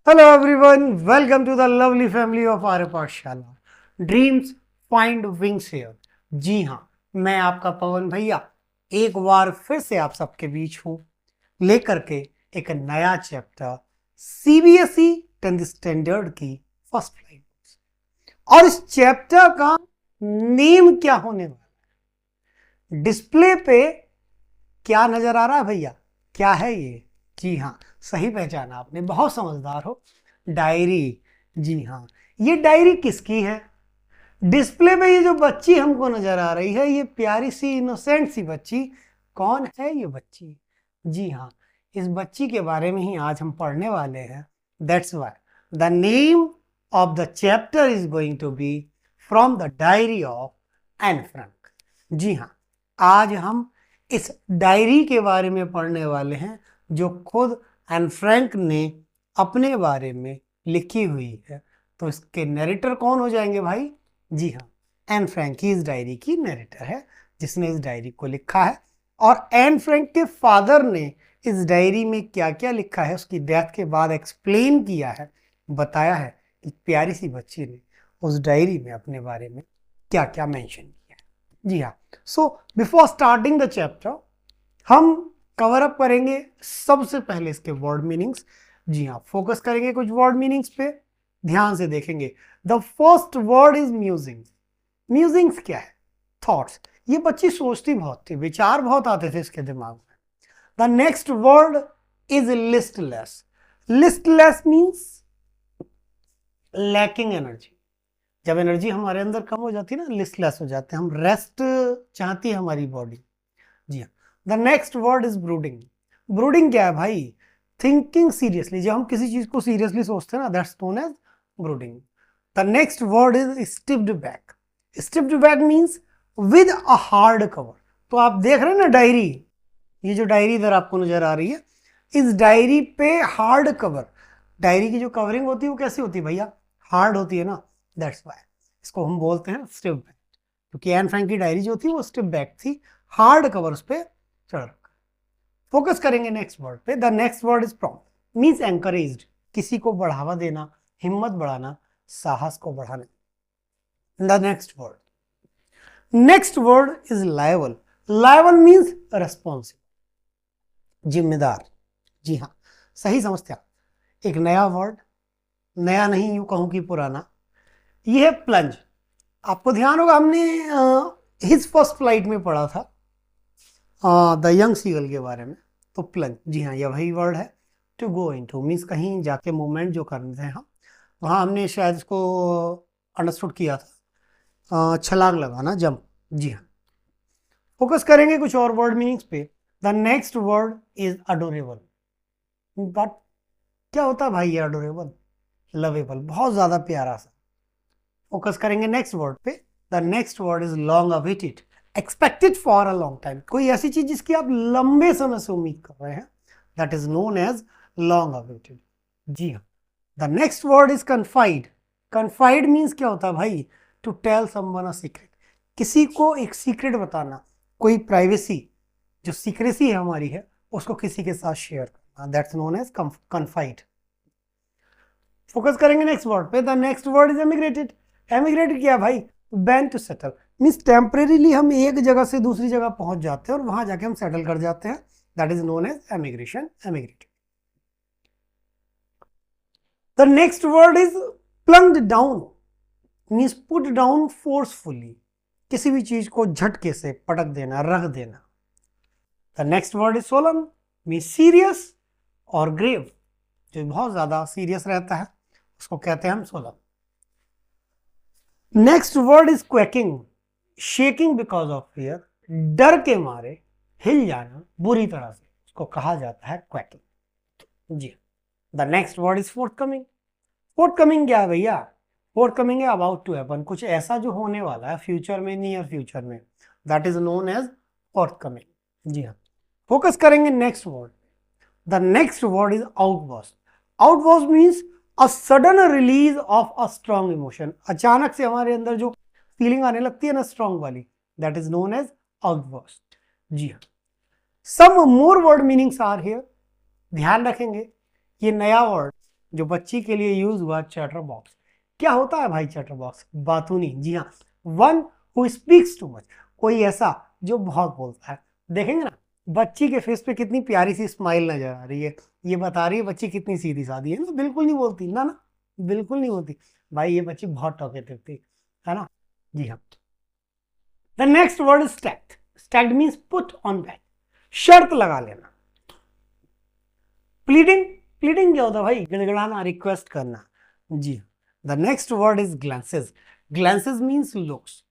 Hello everyone, welcome to the lovely family of Arya Pathshala. Dreams find wings here. जी हाँ, मैं आपका पवन भैया एक बार फिर से आप सबके बीच हूँ लेकर के एक नया चैप्टर सीबीएसई 10th स्टैंडर्ड की फर्स्ट फ्लाइट। और इस चैप्टर का नेम क्या होने वाला है? डिस्प्ले पे क्या नजर आ रहा है भैया? क्या है ये? जी हाँ, सही पहचाना आपने, बहुत समझदार हो। डायरी। जी हाँ, ये डायरी किसकी है? डिस्प्ले पे ये जो बच्ची हमको नजर आ रही है, ये प्यारी सी इनोसेंट सी बच्ची, कौन है ये बच्ची? जी हाँ, इस बच्ची के बारे में ही आज हम पढ़ने वाले हैं। That's why the name of the chapter is going to be from the diary of Anne Frank. जी हाँ, आज हम इस डायरी के बारे में पढ़ने वाले हैं जो खुद एन फ्रैंक ने अपने बारे में लिखी हुई है। तो इसके नरेटर कौन हो जाएंगे भाई? जी हाँ, एन फ्रैंक ही इस डायरी की नरेटर है, जिसने इस डायरी को लिखा है। और एन फ्रैंक के फादर ने इस डायरी में क्या क्या लिखा है उसकी डेथ के बाद एक्सप्लेन किया है, बताया है कि प्यारी सी बच्ची ने उस डायरी में अपने बारे में क्या क्या मेंशन किया है। जी हाँ, so before starting the chapter हम कवर अप करेंगे सबसे पहले इसके वर्ड मीनिंग्स। जी हाँ, फोकस करेंगे कुछ वर्ड मीनिंग्स पे, ध्यान से देखेंगे। The first word is musings. Musings क्या है? थॉट्स। ये बच्ची सोचती बहुत थी, विचार बहुत आते थे इसके दिमाग में। The next word is listless. Listless means lacking energy. जब एनर्जी हमारे अंदर कम हो जाती है ना, लिस्टलेस हो जाते हैं हम, रेस्ट चाहती है हमारी बॉडी। जी हाँ, the next word is brooding. Brooding क्या है भाई? Thinking seriously. जब हम किसी चीज को सीरियसली सोचते हैं ना, that's known as brooding. The next word is stiffed back. Stiffed back means with a hard cover. तो आप देख रहे हैं ना डायरी, ये जो डायरी इधर आपको नजर आ रही है, इस डायरी पे हार्ड कवर। डायरी की जो कवरिंग होती है वो कैसी होती है भैया? हार्ड होती है ना, दैट्स वाई इसको हम बोलते हैं स्टिफ बैक। क्योंकि एन फ्रैंक की डायरी जो थी वो स्टिफ बैक थी, हार्ड कवर उस पर चढ़ रखा। फोकस करेंगे नेक्स्ट वर्ड पे। The next word is prompt, means encouraged, किसी को बढ़ावा देना, हिम्मत बढ़ाना, साहस को बढ़ाना। The next word is liable. Liable means responsible, जिम्मेदार। जी हाँ, सही समझते आप। एक नया वर्ड, नया नहीं यूं कहूं कि पुराना, ये है प्लंज। आपको ध्यान होगा हमने हिज फर्स्ट फ्लाइट में पढ़ा था द यंग सीगल के बारे में। तो प्लंज, जी हाँ, यह वही वर्ड है। To go into means कहीं जाके मूवमेंट जो करते हैं हम, वहाँ हमने शायद इसको अंडरस्टूड किया था, छलांग लगाना, जंप। जी हाँ, फोकस करेंगे कुछ और वर्ड मीनिंग्स पे। The next word is adorable. But क्या होता है भाई ये अडोरेबल? लवेबल, बहुत ज्यादा प्यारा सा। फोकस करेंगे नेक्स्ट वर्ड पे। The next word is long awaited, expected for a long time. कोई ऐसी चीज जिसकी आप लंबे समय से उम्मीद कर रहे हैं, that is known as long awaited. जी हाँ, the next word is confide. Confide means क्या होता है भाई? To tell someone a secret, किसी को एक सीक्रेट बताना, कोई प्राइवेसी जो सीक्रेसी है हमारी है उसको किसी के साथ शेयर करना, that's known as confide. Focus करेंगे नेक्स्ट वर्ड पे। The next word is emigrated. Emigrated क्या भाई? Been to settle, means temporarily हम एक जगह से दूसरी जगह पहुंच जाते हैं और वहां जाके हम सेटल कर जाते हैं, that is known as emigration, emigrated. The next word is plunged down, means put down forcefully, किसी भी चीज को झटके से पटक देना, रख देना। The next word is solemn, means serious और ग्रेव, जो बहुत ज्यादा सीरियस रहता है उसको कहते हैं हम solemn. Next word is quaking, shaking because of fear, डर के मारे हिल जाना बुरी तरह से, उसको कहा जाता है क्वैकिंग। जी, the next word is forthcoming. Forthcoming क्या है भैया? फोर्थ कमिंग है अबाउट टू हैपन, कुछ ऐसा जो होने वाला है फ्यूचर में, नियर फ्यूचर में, that is known as forthcoming. जी हाँ, फोकस करेंगे next word. The next word is outburst. Outburst means a sudden release of a strong emotion, अचानक से हमारे अंदर जो फीलिंग आने लगती है ना स्ट्रॉन्ग वाली, that is known as outburst. जी हाँ, some more word meanings are here, ध्यान रखेंगे। ये नया वर्ड जो बच्ची के लिए यूज हुआ चैटर बॉक्स। क्या होता है भाई चैटर बॉक्स? बातूनी। जी हाँ, one who speaks too much, कोई ऐसा जो बहुत बोलता है। देखेंगे ना बच्ची के फेस पे कितनी प्यारी सी स्माइल नजर आ रही है, ये बता रही है बच्ची कितनी सीधी सादी है ना, बिल्कुल नहीं बोलती ना, बिल्कुल नहीं बोलती भाई, ये बच्ची बहुत टॉकेटिव थी, है ना। जी हाँ। The next word is stacked. Stacked means put on back, शर्त लगा लेना। प्लीडिंग, प्लीडिंग क्या होता है भाई? गिड़गिड़ाना, रिक्वेस्ट करना। जी, the next word is glances. Glances means looks,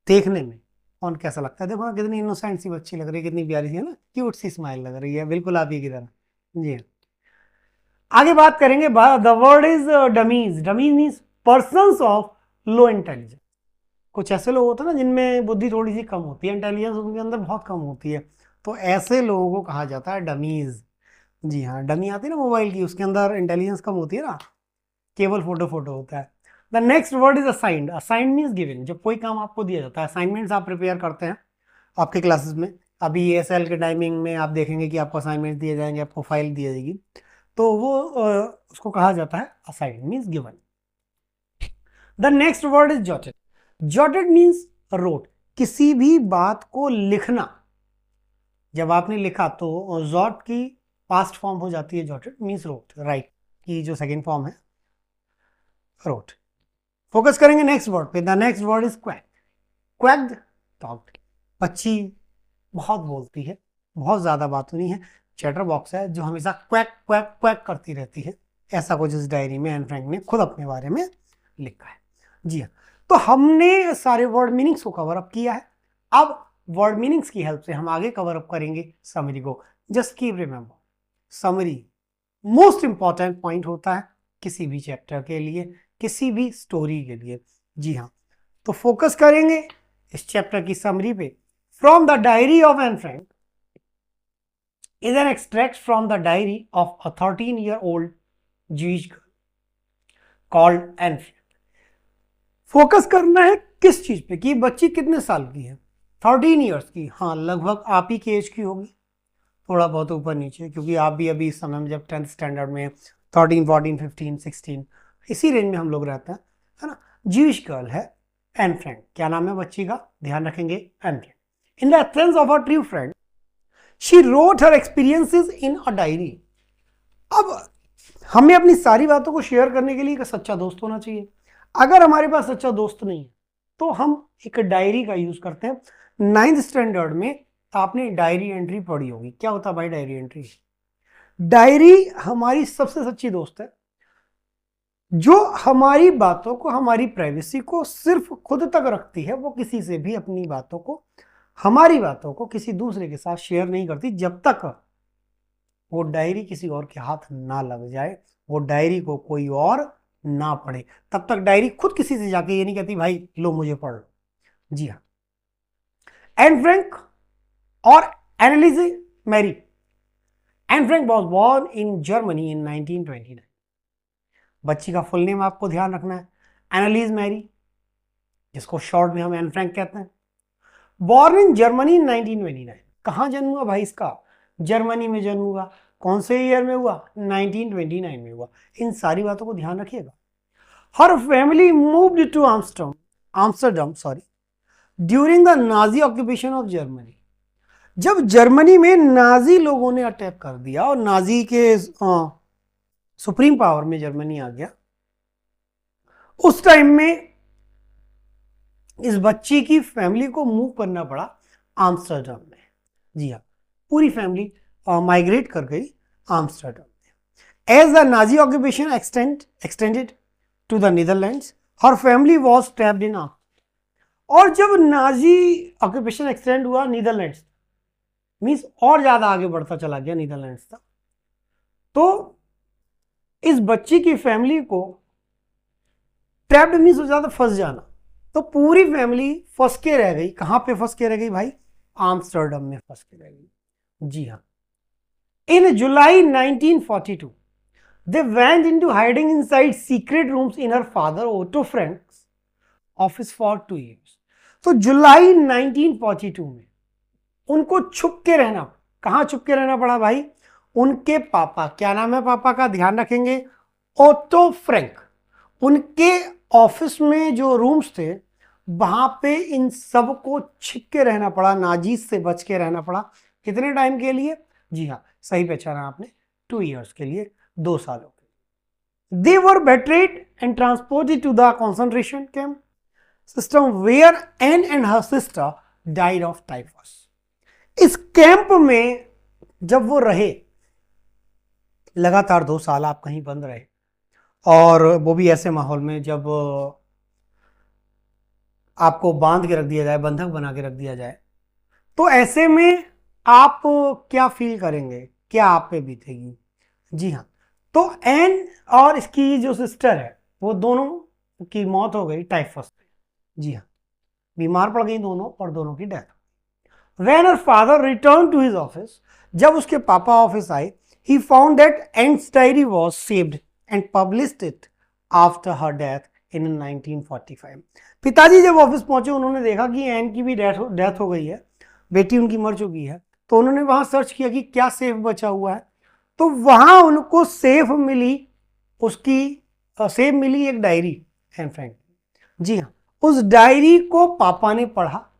देखने में कौन कैसा लगता है। देखो कितनी इनोसेंट सी बच्ची लग रही है, कितनी प्यारी सी है ना, क्यूट सी स्माइल लग रही है, बिल्कुल आप ही की तरह। जी, आगे बात करेंगे। The word is dummies. Dummies means persons of low intelligence. कुछ ऐसे लोग होते हैं ना जिनमें बुद्धि थोड़ी सी कम होती है, इंटेलिजेंस उनके अंदर बहुत कम होती है, तो ऐसे लोगों को कहा जाता है डमीज। जी हाँ, डमी आती है ना मोबाइल की, उसके अंदर इंटेलिजेंस कम होती है ना, केवल फोटो फोटो होता है। The next word is assigned. Assigned means given, जब कोई काम आपको दिया जाता है, असाइनमेंट्स आप प्रिपेयर करते हैं आपके क्लासेस में, अभी ESL के टाइमिंग में आप देखेंगे कि आपको असाइनमेंट दिए जाएंगे, आपको फाइल दी जाएगी, तो वो उसको कहा जाता है assigned means given. The next word is jotted. Jotted means wrote, किसी भी बात को लिखना। जब आपने लिखा तो जॉट की पास्ट फॉर्म हो जाती है जॉटेड, मीन्स रोट, राइट की जो सेकेंड फॉर्म है रोट। फोकस करेंगे नेक्स्ट वर्ड पे। The next word is quack. Quacked, talked. बच्ची बहुत बोलती है, बहुत ज्यादा बातूनी है, चैटर बॉक्स है जो हमेशा क्वैक क्वैक क्वैक करती रहती है। ऐसा कुछ इस डायरी में एन फ्रैंक ने खुद अपने बारे में लिखा है। जी हाँ, तो हमने सारे वर्ड मीनिंग्स को कवर अप किया है। अब वर्ड मीनिंग्स की हेल्प से हम आगे कवर अप करेंगे समरी को। Just keep remember, summary most important point होता है किसी भी चैप्टर के लिए, किसी भी स्टोरी के लिए। जी हाँ, तो फोकस करेंगे इस चैप्टर की समरी पे। From the diary of Anne Frank is an extract from the diary of a 13-year-old Jewish girl called Anne Frank. Focus करना है किस चीज पे कि बच्ची कितने साल की है? 13 ईयर्स की। हाँ, लगभग आप ही के एज की होगी, थोड़ा बहुत ऊपर नीचे, क्योंकि आप भी अभी इस समय में जब 10th स्टैंडर्ड में 13, 14, 15, 16 इसी रेंज में हम लोग रहते हैं, है ना। ज्यूइश गर्ल है, एन फ्रैंक। क्या नाम है बच्ची का? ध्यान रखेंगे, Anne Frank. In the absence of a true friend she wrote her experiences in a diary. अब हमें अपनी सारी बातों को शेयर करने के लिए एक सच्चा दोस्त होना चाहिए। अगर हमारे पास सच्चा दोस्त नहीं है तो हम एक डायरी का यूज करते हैं। 9th स्टैंडर्ड में आपने डायरी एंट्री पढ़ी होगी। क्या होता है भाई डायरी एंट्री? डायरी हमारी सबसे सच्ची दोस्त है, जो हमारी बातों को, हमारी प्राइवेसी को सिर्फ खुद तक रखती है। वो किसी से भी अपनी बातों को, हमारी बातों को किसी दूसरे के साथ शेयर नहीं करती, जब तक वो डायरी किसी और के हाथ ना लग जाए, वो डायरी को कोई और ना पढ़े, तब तक डायरी खुद किसी से जाके ये नहीं कहती भाई लो मुझे पढ़ लो। जी हाँ, एन फ्रैंक और Annelies Marie. Anne Frank was born in Germany in 1929। बच्ची का फुल नेम आपको ध्यान रखना है, एनालिज मैरी, जिसको शॉर्ट में हम एन फ्रैंक कहते हैं। Born in Germany in 1929। कहां जन्म हुआ भाई इसका? जर्मनी में जन्म हुआ। कौन से ईयर में हुआ? 1929 में हुआ। इन सारी बातों को ध्यान रखिएगा। Her family moved to Amsterdam during the Nazi occupation of Germany. जब जर्मनी में नाजी लोगों ने अटैक कर दिया और नाजी के सुप्रीम पावर में जर्मनी आ गया, उस टाइम में इस बच्ची की फैमिली को मूव करना पड़ा आम्स्टरडम में। जी हाँ, पूरी फैमिली माइग्रेट कर गई आम्स्टरडम में। As the Nazi occupation extended to the Netherlands, her family was trapped in आम। और जब नाजी ऑक्यूपेशन एक्सटेंड हुआ नीदरलैंड्स, मीन्स और ज्यादा आगे बढ़ता चला गया नीदरलैंड्स तक, तो इस बच्ची की फैमिली को ट्रैप्ड मीन्स हो जाता फंस जाना, तो पूरी फैमिली फंस के रह गई। कहां पे फंस के रह गई भाई? आम्स्टरडम में फंस के रह गई। जी हाँ, इन जुलाई 1942 they went into hiding inside secret rooms in her father Otto Frank's office for 2 years। तो जुलाई 1942 में उनको छुप के रहना। कहां छुप के रहना पड़ा भाई? उनके पापा, क्या नाम है पापा का? ध्यान रखेंगे, ओटो फ्रैंक, उनके ऑफिस में जो रूम्स थे वहां पे इन सबको छिप के रहना पड़ा, नाजीज से बच के रहना पड़ा। कितने टाइम के लिए? जी हाँ, सही पहचाना आपने, 2 years के लिए, 2 सालों के लिए। They were betrayed and transported to the concentration camp system where Anne and her sister died of typhus. इस कैंप में जब वो रहे लगातार 2 साल, आप कहीं बंद रहे, और वो भी ऐसे माहौल में जब आपको बांध के रख दिया जाए, बंधक बना के रख दिया जाए, तो ऐसे में आप क्या फील करेंगे, क्या आप पे बीतेगी? जी हाँ, तो एन और इसकी जो सिस्टर है वो दोनों की मौत हो गई टाइफस से। जी हाँ, बीमार पड़ गई दोनों और दोनों की death. When her father returned to his office, जब उसके पापा ऑफिस आए, he found that Anne's diary was saved and published it after her death in 1945। पिताजी जब ऑफिस पहुंचे, उन्होंने देखा कि एन की भी डेथ हो गई है, बेटी उनकी मर चुकी है, तो उन्होंने वहां सर्च किया कि क्या सेफ बचा हुआ है, तो वहां उनको सेफ मिली, उसकी सेफ मिली एक डायरी एन फ्रैंक। जी हाँ, उस डायरी को पापा ने पढ़ा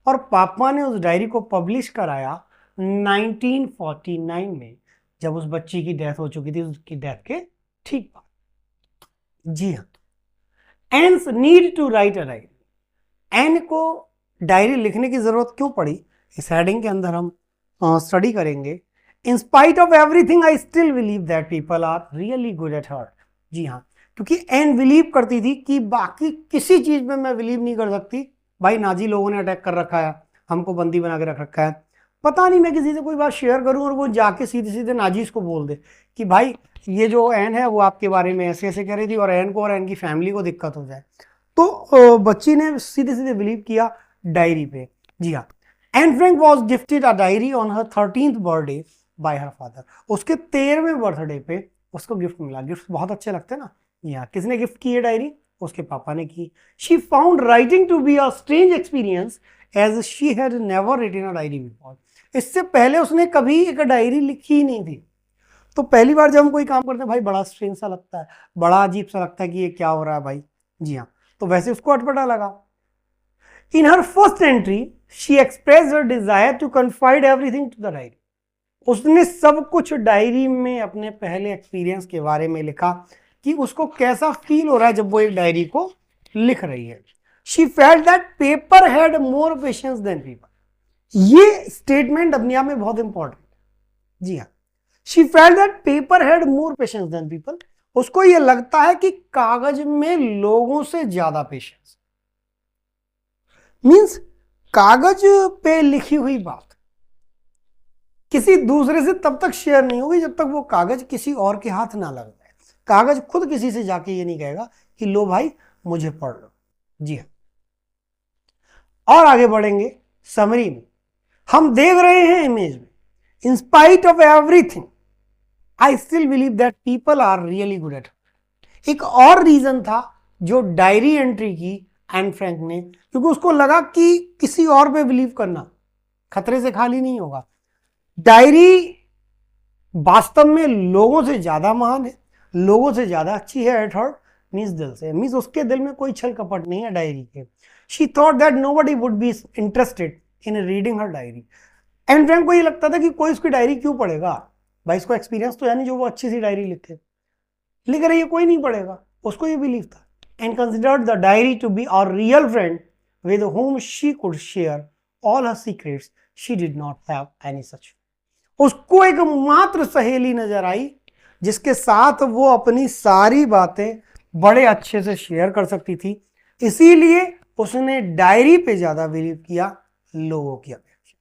और पापा ने उस डायरी को पब्लिश कराया 1949 में, जब उस बच्ची की डेथ हो चुकी थी, उसकी डेथ के ठीक बाद। जी हाँ, Anne's need to write a diary. Anne को डायरी लिखने की जरूरत क्यों पड़ी, इस हेडिंग के अंदर हम स्टडी करेंगे। In spite of everything I still believe that people are really good at heart. जी हाँ, क्योंकि एन बिलीव करती थी कि बाकी किसी चीज में मैं बिलीव नहीं कर सकती, भाई नाजी लोगों ने अटैक कर रखा है, हमको बंदी बना के रख रखा है, पता नहीं मैं किसी से कोई बात शेयर करूं और वो जाके सीधे सीधे नाजीज को बोल दे कि भाई ये जो एन है वो आपके बारे में ऐसे ऐसे कह रही थी, और एन को और एन की फैमिली को दिक्कत हो जाए। तो बच्ची ने सीधे सीधे बिलीव किया डायरी पे। जी हाँ, Anne Frank was gifted a diary on her 13th birthday bye her father. उसके 13वें बर्थडे पे उसको गिफ्ट मिला। गिफ्ट बहुत अच्छे लगते हैं ना। यहाँ किसने गिफ्ट की है डायरी? उसके पापा ने की। She found writing to be a strange experience as she had never written a diary before. इससे पहले उसने कभी एक डायरी लिखी ही नहीं थी, तो पहली बार जब हम कोई काम करते हैं भाई बड़ा स्ट्रेंज सा लगता है, बड़ा अजीब सा लगता है कि ये क्या हो रहा है भाई। जी हाँ, तो वैसे उसको अटपटा लगा। In her first entry she expressed her desire to confide everything to the diary. उसने सब कुछ डायरी में अपने पहले एक्सपीरियंस के बारे में लिखा कि उसको कैसा फील हो रहा है जब वो एक डायरी को लिख रही है। She felt that paper had more patience than people. ये स्टेटमेंट अपने आप में बहुत इंपॉर्टेंट है। जी हाँ, she felt that paper had more patience than people. उसको ये लगता है कि कागज में लोगों से ज्यादा पेशेंस, मींस कागज पे लिखी हुई बात किसी दूसरे से तब तक शेयर नहीं होगी जब तक वो कागज किसी और के हाथ ना लग जाए। कागज खुद किसी से जाके ये नहीं कहेगा कि लो भाई मुझे पढ़ लो। जी हाँ, और आगे बढ़ेंगे। समरी में हम देख रहे हैं इमेज में, in spite of everything I still believe that people are really good at. एक और रीजन था जो डायरी एंट्री की एन फ्रैंक ने, क्योंकि उसको लगा कि किसी और पे बिलीव करना खतरे से खाली नहीं होगा। डायरी वास्तव में लोगों से ज्यादा महान है, लोगों से ज्यादा अच्छी है एट हार्ट, मींस दिल से, मींस उसके दिल में कोई छल कपट नहीं है डायरी के। She thought that nobody would be interested in reading her diary. Anne Frank को ये लगता था कि कोई उसकी डायरी क्यों पढ़ेगा, भाई इसको एक्सपीरियंस तो है नहीं जो वो अच्छी सी डायरी लिख रही है, कोई नहीं पढ़ेगा, उसको ये बिलीव था। And considered the diary to be our real friend with whom she could share all her secrets. She did not have any such. उसको एक मात्र सहेली नजर आई जिसके साथ वो अपनी सारी बातें बड़े अच्छे से शेयर कर सकती थी, इसीलिए उसने डायरी पे ज्यादा बिलीव किया लोगों की अपेक्षा।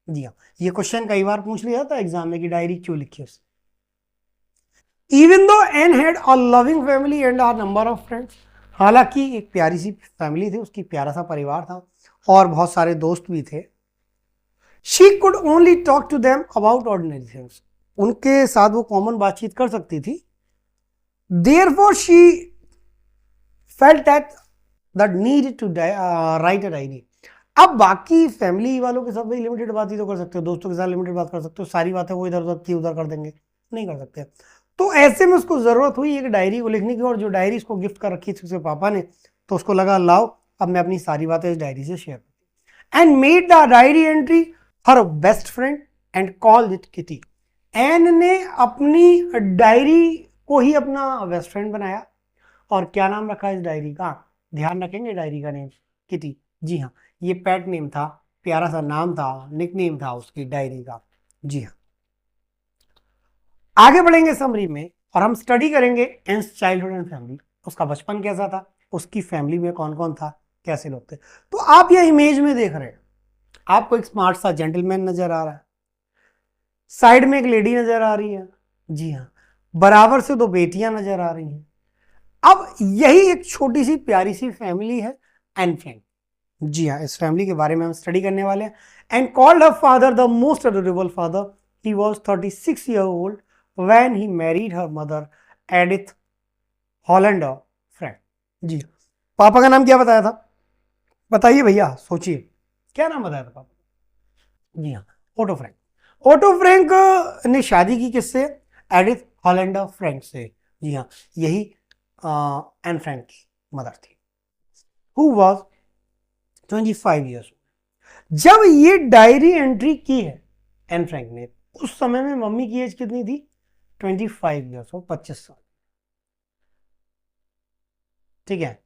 जी हाँ, ये क्वेश्चन कई बार पूछ लिया था एग्जाम में कि डायरी क्यों लिखी उसने। Even though Anne had a loving family and a number of friends, हालांकि एक प्यारी सी फैमिली थी उसकी, प्यारा सा परिवार था और बहुत सारे दोस्त भी थे। She could only talk to them about ordinary things. उनके साथ वो कॉमन बातचीत कर सकती थी। Therefore, she felt that the need to write a diary. अब बाकी फैमिली वालों के साथ भाई लिमिटेड बात ही तो कर सकते हो, दोस्तों के साथ लिमिटेड बात कर सकते हो, सारी बातें वो इधर उधर की उधर कर देंगे, नहीं कर सकते। तो ऐसे में उसको जरूरत हुई एक डायरी को लिखने की, और जो डायरी उसको गिफ्ट कर रखी थी उसके पापा ने, तो उसको लगा लाओ अब मैं अपनी सारी बातें इस डायरी से शेयर करती, and made the diary entry her best friend and called it Kitty. Anne ने अपनी डायरी को ही अपना बेस्ट फ्रेंड बनाया, और क्या नाम रखा इस डायरी का, ध्यान रखेंगे डायरी का नेम, किटी। जी हाँ, ये पेट नेम था, प्यारा सा नाम था, निक नेम था उसकी डायरी का। जी हाँ, आगे बढ़ेंगे समरी में और हम स्टडी करेंगे एन्स चाइल्डहुड एंड फैमिली। उसका बचपन कैसा था, उसकी फैमिली में कौन कौन था, कैसे लोग थे। तो आप ये इमेज में देख रहे हैं, आपको एक स्मार्ट सा जेंटलमैन नजर आ रहा है, साइड में एक लेडी नजर आ रही है, जी हाँ, बराबर से दो बेटियां नजर आ रही हैं। अब यही एक छोटी सी प्यारी सी फैमिली है, एन फ्रैंक। जी हाँ, इस फैमिली के बारे में हम स्टडी करने वाले हैं। And called her father the most adorable father, he was 36 year old when he married her mother Edith Hollander Frank. जी, पापा का नाम क्या बताया था, बताइए भैया, सोचिए क्या नाम बताया था पापा। जी हाँ, ओटो फ्रैंक। ओटो फ्रैंक ने शादी की किससे, एडिथ हॉलैंडर फ्रैंक से। जी हाँ, यही एन फ्रैंक की मदर थी, हु वॉज 25 ईयर्स। जब ये डायरी एंट्री की है एन फ्रैंक ने, उस समय में मम्मी की एज कितनी थी, 25 ईयर्स, 25 साल। ठीक है,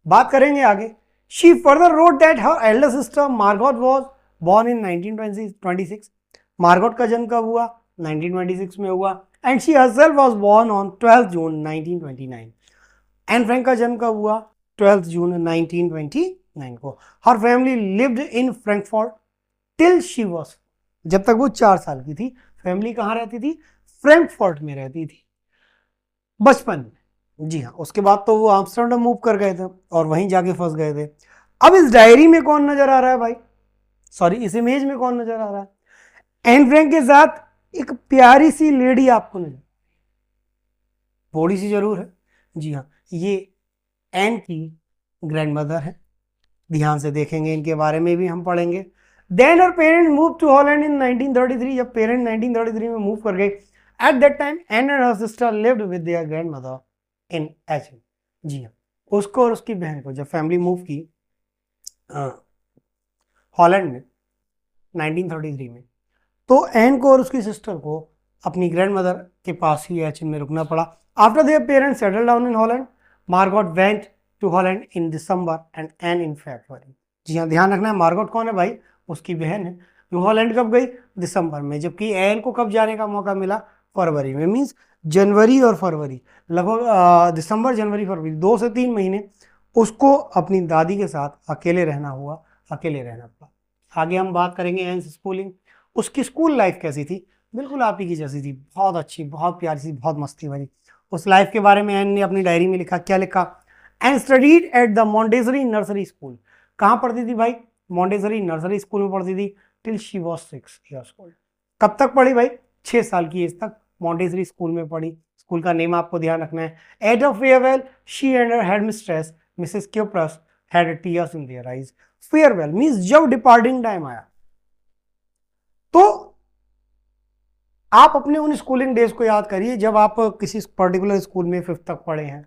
बात करेंगे आगे। She further wrote that her elder sister Margot was born in 1926। Margot का जन्म कब हुआ, 1926 में हुआ। And she herself was born on 12 June 1929। Anne Frank का जन्म कब हुआ, 12 जून 1929 को। Her family lived in Frankfurt till she was, जब तक वो 4 साल की थी, फैमिली कहाँ रहती थी, फ्रैंकफर्ट में रहती थी बचपन में। जी हाँ, उसके बाद तो वो आम्स्टरडम मूव कर गए थे और वहीं जाके फंस गए थे। अब इस डायरी में कौन नजर आ रहा है भाई, सॉरी इस इमेज में कौन नजर आ रहा है, एन फ्रैंक के साथ एक प्यारी सी लेडी आपको नजर, थोड़ी सी जरूर है। जी हाँ, ये एन की ग्रैंडमदर है, ध्यान से देखेंगे, इनके बारे में भी हम पढ़ेंगे। Then her parent move to Holland in 1933। जब पेरेंट 1933 में मूव कर गए, at that time Anne and her sister lived with their grandmother in Aachen. जी हाँ, उसको और उसकी बहन को जब फैमिली मूव की हॉलैंड में 1933 में, तो एन को और उसकी सिस्टर को अपनी ग्रैंडमदर के पास ही एचेन में रुकना पड़ा। After their parents settle down in Holland, Margot went to Holland in December and Anne in February. जी हाँ, ध्यान रखना है, मार्गोट कौन है भाई, उसकी बहन है, जो हॉलैंड कब गई, दिसंबर में, जबकि एन को कब जाने का मौका मिला, फरवरी में। मीन्स जनवरी और फरवरी, लगभग दिसंबर जनवरी फरवरी 2 से 3 महीने उसको अपनी दादी के साथ अकेले रहना हुआ, अकेले रहना पड़ा। आगे हम बात करेंगे एन स्कूलिंग। उसकी स्कूल लाइफ कैसी थी, बिल्कुल आप ही की जैसी थी, बहुत अच्छी, बहुत प्यारी सी, बहुत मस्ती भरी। उस लाइफ के बारे में एन ने अपनी डायरी में लिखा, क्या लिखा, and studied at the Montessori nursery school. कहाँ पढ़ती थी भाई, मॉन्टेसरी नर्सरी स्कूल में पढ़ती थी, till she was 6 years old. कब तक पढ़ी भाई, 6 साल की एज तक मॉन्टेसरी स्कूल में पढ़ी। स्कूल का नेम आपको ध्यान रखना है। At of farewell she and her headmistress Mrs Kuperus had tears in their eyes. Farewell means जब डिपार्टिंग टाइम आया, तो आप अपने उन स्कूलिंग डेज को याद करिए जब आप किसी पर्टिकुलर स्कूल में 5th तक पढ़े हैं,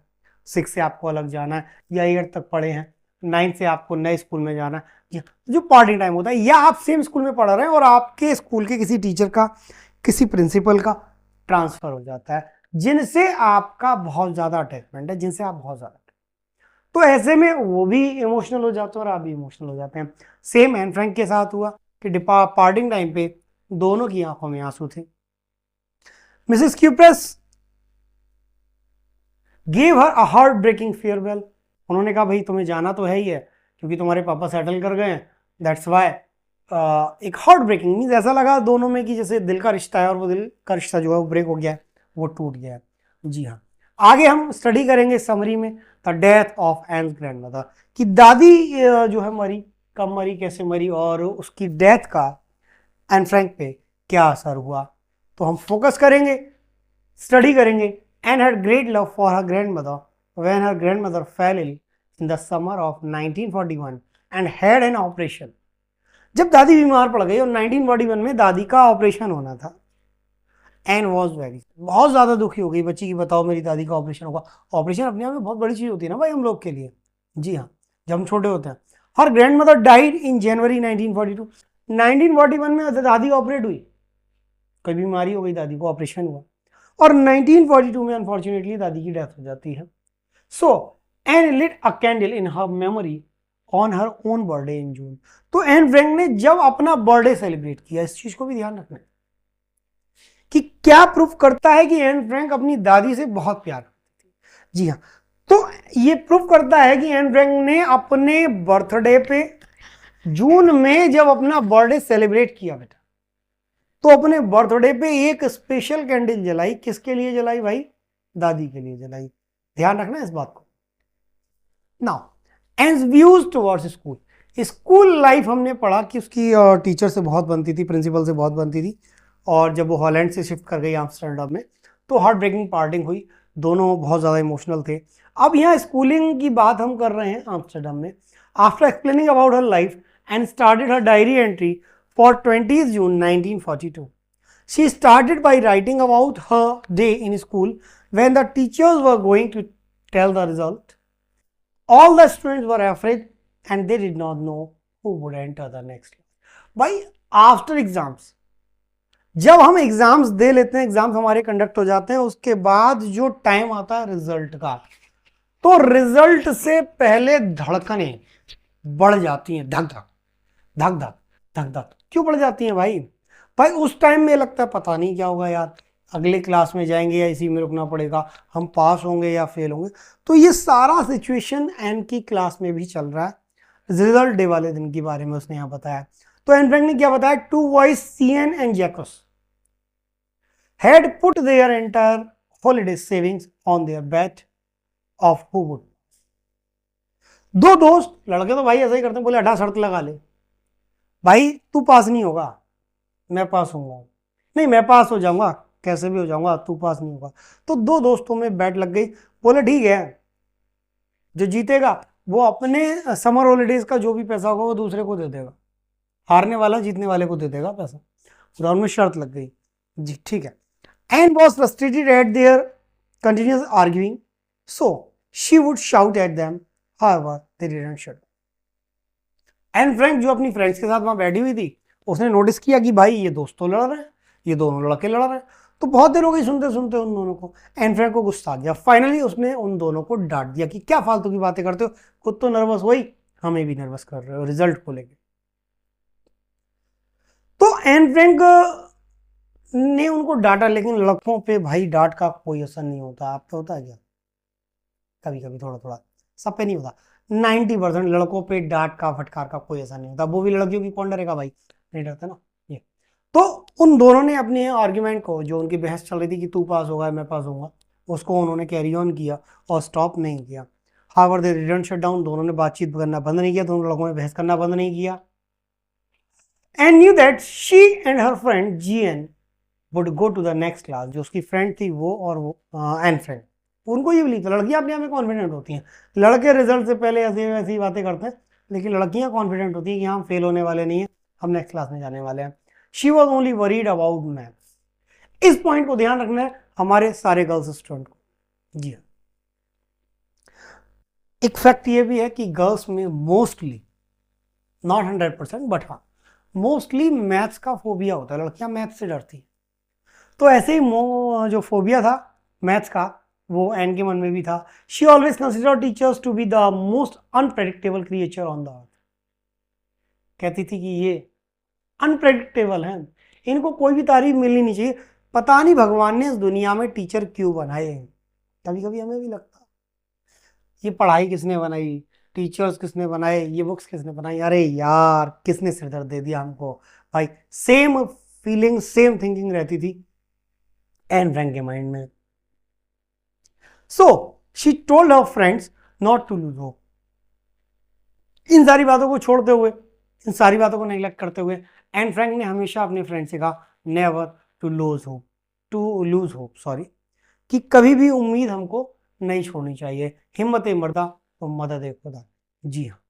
6 से आपको अलग जाना है, या 8 तक पढ़े हैं, 9 से आपको नए स्कूल में जाना है, जो पार्टिंग टाइम होता है, या आप सेम स्कूल में पढ़ रहे हैं और आपके स्कूल के किसी टीचर का, किसी प्रिंसिपल का ट्रांसफर हो जाता है, जिनसे आपका बहुत ज्यादा अटैचमेंट है, जिनसे आप बहुत ज्यादा, तो ऐसे में वो भी इमोशनल हो जाते हैं और आप भी इमोशनल हो जाते हैं। सेम एन फ्रैंक के साथ हुआ कि पार्टिंग टाइम पे दोनों की आंखों में आंसू थे। Mrs Kuperus gave her a heart breaking farewell. उन्होंने कहा भाई तुम्हें जाना तो है ही है, क्योंकि तुम्हारे पापा सेटल कर गए हैं, दैट्स वाई। एक हार्ट ब्रेकिंग मीन्स ऐसा लगा दोनों में कि जैसे दिल का रिश्ता है और वो दिल का रिश्ता जो है वो ब्रेक हो गया है, वो टूट गया है। जी हाँ, आगे हम स्टडी करेंगे समरी में द डेथ ऑफ एन्स ग्रैंडमदर, कि दादी जो है मरी, कब मरी, कैसे मरी, और उसकी डेथ का एन फ्रैंक पे क्या असर हुआ। तो हम फोकस करेंगे, स्टडी करेंगे। Anne had great love for her grandmother when her grandmother fell ill in the summer of 1941 and had an operation. जब दादी बीमार पड़ गई और 1941 में दादी का ऑपरेशन होना था, एन वॉज वेरी, बहुत ज्यादा दुखी हो गई बच्ची की, बताओ मेरी दादी का ऑपरेशन होगा। ऑपरेशन अपने आप में बहुत बड़ी चीज होती है ना भाई हम लोग के लिए। जी हाँ, जब हम छोटे होते हैं। हर grandmother died in January 1942। 1941 में दादी ऑपरेट हुई, कोई बीमारी हो गई, दादी को ऑपरेशन हुआ, और 1942 में अनफॉर्चुनेटली दादी की डेथ हो जाती है। So Anne lit a candle in her memory on her own birthday in June. तो एन फ्रैंक ने जब अपना बर्थडे सेलिब्रेट किया, इस चीज को भी ध्यान रखना है कि क्या प्रूफ करता है कि एन फ्रैंक अपनी दादी से बहुत प्यार करती थी। जी हाँ, तो ये प्रूफ करता है कि एन फ्रैंक ने अपने बर्थडे पे जून में जब अपना बर्थडे सेलिब्रेट किया बेटा, तो अपने बर्थडे पे एक स्पेशल कैंडल जलाई। किसके लिए जलाई भाई? दादी के लिए जलाई। ध्यान रखना इस बात को। Now and views towards school. School life हमने पढ़ा कि उसकी टीचर से बहुत बनती थी, प्रिंसिपल से बहुत बनती थी, और जब वो हॉलैंड से शिफ्ट कर गई आम्स्टरडम में तो हार्ट ब्रेकिंग पार्टिंग हुई, दोनों बहुत ज़्यादा इमोशनल थे। अब यहाँ स्कूलिंग की बात हम कर रहे हैं आम्स्टरडम में। After explaining about her life and started her diary entry for 20 June 1942, she started by writing about her day in school when the teachers were going to tell the result. All the students were afraid and they did not know who would enter the next class. भाई after exams, जब हम exams दे लेते हैं, exams हमारे conduct हो जाते हैं, उसके बाद जो टाइम आता है रिजल्ट का, तो रिजल्ट से पहले धड़कनें बढ़ जाती हैं, धक धक धक धक धक धक। क्यों बढ़ जाती हैं भाई? भाई उस टाइम में लगता है पता नहीं क्या होगा यार, अगले क्लास में जाएंगे या इसी में रुकना पड़ेगा, हम पास होंगे या फेल होंगे। तो ये सारा सिचुएशन एन की क्लास में भी चल रहा है। रिजल्ट डे वाले दिन के बारे में उसने यहाँ बताया। तो एन फ्रैंक ने क्या बताया? 2 boys CN and Jacques had put their entire holiday savings on their bet of who would. दो दोस्त, लड़के तो भाई ऐसा ही करते हैं, बोले अड्डा शर्त लगा ले, भाई तू पास नहीं होगा मैं पास होऊंगा, नहीं मैं पास हो जाऊंगा, कैसे भी हो जाऊंगा, तू पास नहीं होगा। तो दो दोस्तों में बैट लग गई, बोले ठीक है, जो जीतेगा वो अपने समर हॉलीडेज का जो भी पैसा होगा वो दूसरे को दे देगा, हारने वाला जीतने वाले को दे देगा पैसा। और उनमें शर्त लग गई। जी ठीक है। Anne was frustrated at their continuous arguing, so she would shout at them. However, they didn't shut. Anne Frank जो अपनी फ्रेंड्स के साथ वहां बैठी हुई थी, उसने नोटिस किया कि भाई ये दोस्त तो लड़ रहे हैं, ये दोनों लड़के लड़ रहे हैं। तो बहुत देर हो गई सुनते सुनते उन दोनों को। एन फ्रैंक को गुस्सा आ गया। फाइनली उसने उन दोनों को डांट दिया कि क्या फालतू की बातें करते हो, खुद तो नर्वस हुई, हमें भी नर्वस कर रहे हो रिजल्ट को लेकर। तो एन फ्रैंक ने उनको डांटा, लेकिन लड़कों पे भाई डांट का कोई असर नहीं होता। आप पे होता है क्या? कभी कभी थोड़ा थोड़ा, सब पे नहीं होता। 90% लड़कों पे डांट का फटकार का कोई असर नहीं होता। वो भी लड़कियों की कौन डरेगा भाई, नहीं डरता ना ये। तो उन दोनों ने अपने आर्ग्यूमेंट को, जो उनकी बहस चल रही थी कि तू पास होगा मैं पास होऊंगा, उसको उन्होंने कैरी ऑन किया और स्टॉप नहीं किया। However they didn't shut down, दोनों ने बातचीत करना बंद नहीं किया, दोनों लोगों ने बहस करना बंद नहीं किया। And knew that she and her friend Jeanne would go to the next class. जो उसकी फ्रेंड थी वो और वो एन फ्रेंड, उनको ये बिलीव था। लड़कियां अपने आप में कॉन्फिडेंट होती हैं, लड़के रिजल्ट से पहले ऐसी वैसी बातें करते हैं, लेकिन लड़कियां कॉन्फिडेंट होती हैं कि हम फेल होने वाले नहीं है, हम नेक्स्ट क्लास में जाने वाले हैं। She was only worried about maths. इस पॉइंट को ध्यान रखना है हमारे सारे गर्ल्स स्टूडेंट को। जी हाँ, एक फैक्ट ये भी है कि गर्ल्स में मोस्टली, नॉट 100% बट हाँ मोस्टली मैथ्स का फोबिया होता है। लड़कियां मैथ्स से डरती हैं। तो ऐसे ही जो फोबिया था मैथ्स का, वो एन के मन में भी था। She always consider teachers to be the most unpredictable creature on the earth. कहती थी कि ये अनप्रेडिक्टेबल हैं, इनको कोई भी तारीफ मिलनी नहीं चाहिए, पता नहीं भगवान ने इस दुनिया में टीचर क्यों बनाए हैं। कभी कभी हमें भी लगता ये पढ़ाई किसने बनाई, टीचर्स किसने बनाए, ये बुक्स किसने बनाई, अरे यार किसने सिरदर्द दे दिया हमको। भाई सेम फीलिंग सेम थिंकिंग रहती थी एन फ्रैंक के माइंड में। So she told her friends not to lose hope. इन सारी बातों को छोड़ते हुए, इन सारी बातों को नेग्लेक्ट करते हुए एन फ्रैंक ने हमेशा अपने फ्रेंड से कहा never to lose hope, sorry, कि कभी भी उम्मीद हमको नहीं छोड़नी चाहिए। हिम्मत मर्दा तो मदद खुदा। जी हाँ,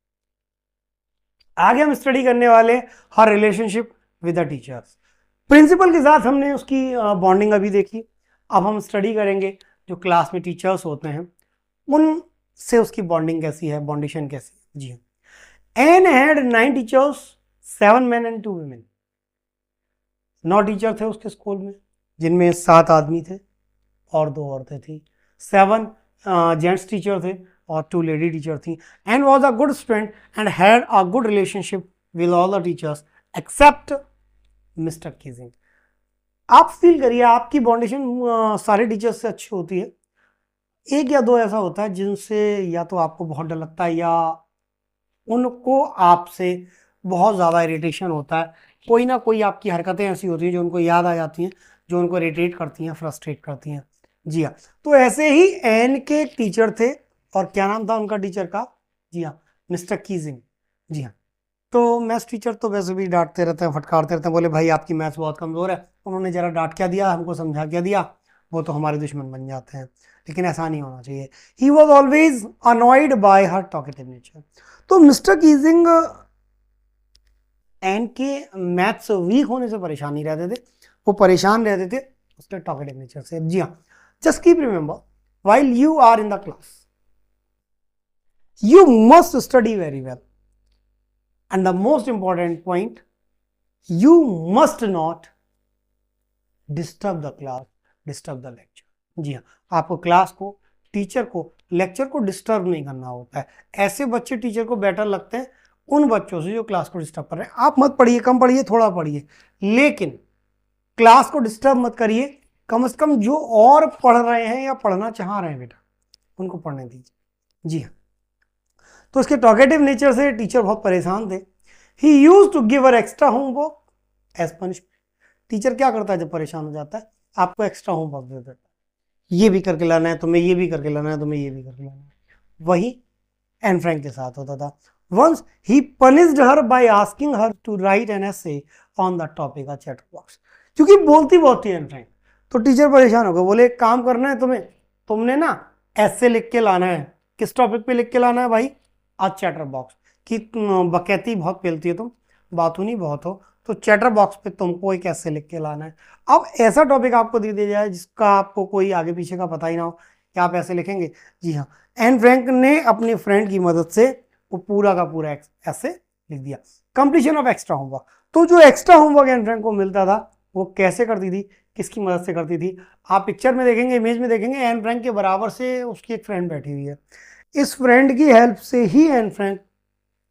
आगे हम स्टडी करने वाले her relationship with the teachers. Principal के साथ हमने उसकी बॉन्डिंग अभी देखी। अब हम स्टडी करेंगे जो क्लास में टीचर्स होते हैं उनसे उसकी बॉन्डिंग कैसी है, बॉन्डिशन कैसी है। जी हाँ, Anne had 9 teachers, 7 men and 2 women। 9 teacher थे उसके स्कूल में, जिनमें 7 आदमी थे और 2 औरतें थी। 7 जेंट्स टीचर थे और 2 लेडी टीचर थी। And was a good student and had a good relationship with all the teachers except Mister Keesing. आप फील करिए आपकी बॉन्डिशन सारे टीचर्स से अच्छी होती है, एक या दो ऐसा होता है जिनसे या तो आपको बहुत डर लगता है या उनको आपसे बहुत ज़्यादा इरिटेशन होता है। कोई ना कोई आपकी हरकतें ऐसी होती हैं जो उनको याद आ जाती हैं, जो उनको इरिटेट करती हैं, फ्रस्ट्रेट करती हैं। जी हाँ, तो ऐसे ही एन के एक टीचर थे और क्या नाम था उनका टीचर का? जी हाँ, मिस्टर कीजिंग। जी हाँ, तो मैथ्स टीचर तो वैसे भी डांटते रहते हैं, फटकारते रहते हैं, बोले भाई आपकी मैथ्स बहुत कमज़ोर है। उन्होंने जरा डांट क्या दिया, हमको समझा क्या दिया, वो तो हमारे दुश्मन बन जाते हैं। लेकिन ऐसा नहीं होना चाहिए। He was always annoyed bye her talkative nature. तो मिस्टर कीजिंग एन के मैथ्स वीक होने से परेशान नहीं रहते थे, वो परेशान रहते थे उसके टॉकेटिव नेचर से। जी हाँ, just keep remember while you are in the class you must study very well, and the most important point, you must not disturb the class, disturb the lecture। जी हाँ, आपको क्लास को, teacher को, lecture को disturb नहीं करना होता है। ऐसे बच्चे टीचर को बेटर लगते हैं उन बच्चों से जो क्लास को डिस्टर्ब कर रहे हैं। आप मत पढ़िए, कम पढ़िए, थोड़ा पढ़िए, लेकिन क्लास को डिस्टर्ब मत करिए। कम से कम जो और पढ़ रहे हैं या पढ़ना चाह रहे हैं बेटा, उनको पढ़ने दीजिए। जी हाँ, तो इसके टॉकेटिव नेचर से टीचर बहुत परेशान थे। He used to give her extra homework as punishment. Teacher क्या करता है जब परेशान हो जाता है? आपको एक्स्ट्रा होमवर्क दे देता है, ये भी करके लाना है तुम्हें, ये भी करके लाना है तुम्हें, ये भी करके लाना है। वही एन फ्रैंक के साथ होता था। Once he punished her by asking her to write an essay on the topic of chatterbox. क्योंकि बोलती बहुत थी एन फ्रैंक, तो टीचर परेशान हो गए, बोले एक काम करना है तुम्हें, तुमने ना ऐसे लिख के लाना है। किस टॉपिक पे लिख के लाना है भाई? आज चैटर बॉक्स की बकैती बहुत पेलती है तुम, बातूनी बहुत हो, तो चैटर बॉक्स पे तुमको एक ऐसे लिख के लाना है। अब ऐसा टॉपिक आपको दे दिया जाए जिसका आपको कोई आगे पीछे का पता ही ना हो, क्या आप ऐसे लिखेंगे? जी हाँ, एन फ्रैंक ने अपने फ्रेंड की मदद से वो पूरा का पूरा ऐसे लिख दिया। Completion of extra homework. तो जो एक्स्ट्रा होमवर्क एन फ्रैंक को मिलता था वो कैसे करती थी, किसकी मदद से करती थी? आप पिक्चर में देखेंगे, इमेज में देखेंगे, एन फ्रैंक के बराबर से उसकी एक फ्रेंड बैठी हुई है। इस फ्रेंड की हेल्प से ही एन फ्रैंक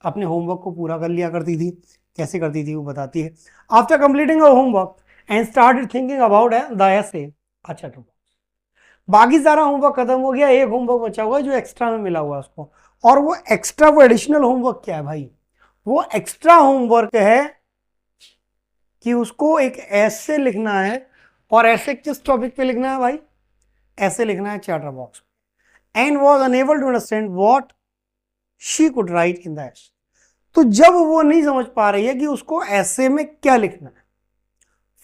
अपने होमवर्क को पूरा कर लिया करती थी। कैसे करती थी वो बताती है। After completing a homework and started thinking about the essay, अच्छा तो बाकी सारा होमवर्क खत्म हो गया, एक होमवर्क बचा हुआ है जो एक्स्ट्रा में मिला हुआ है उसको। और वो एक्स्ट्रा, वो एडिशनल होमवर्क क्या है भाई? वो एक्स्ट्रा होमवर्क है कि उसको एक ऐसे लिखना है। और ऐसे किस टॉपिक पे लिखना है भाई? ऐसे लिखना है chatterbox. And was unable to understand what she could write in the essay. तो जब वो नहीं समझ पा रही है कि उसको ऐसे में क्या लिखना है,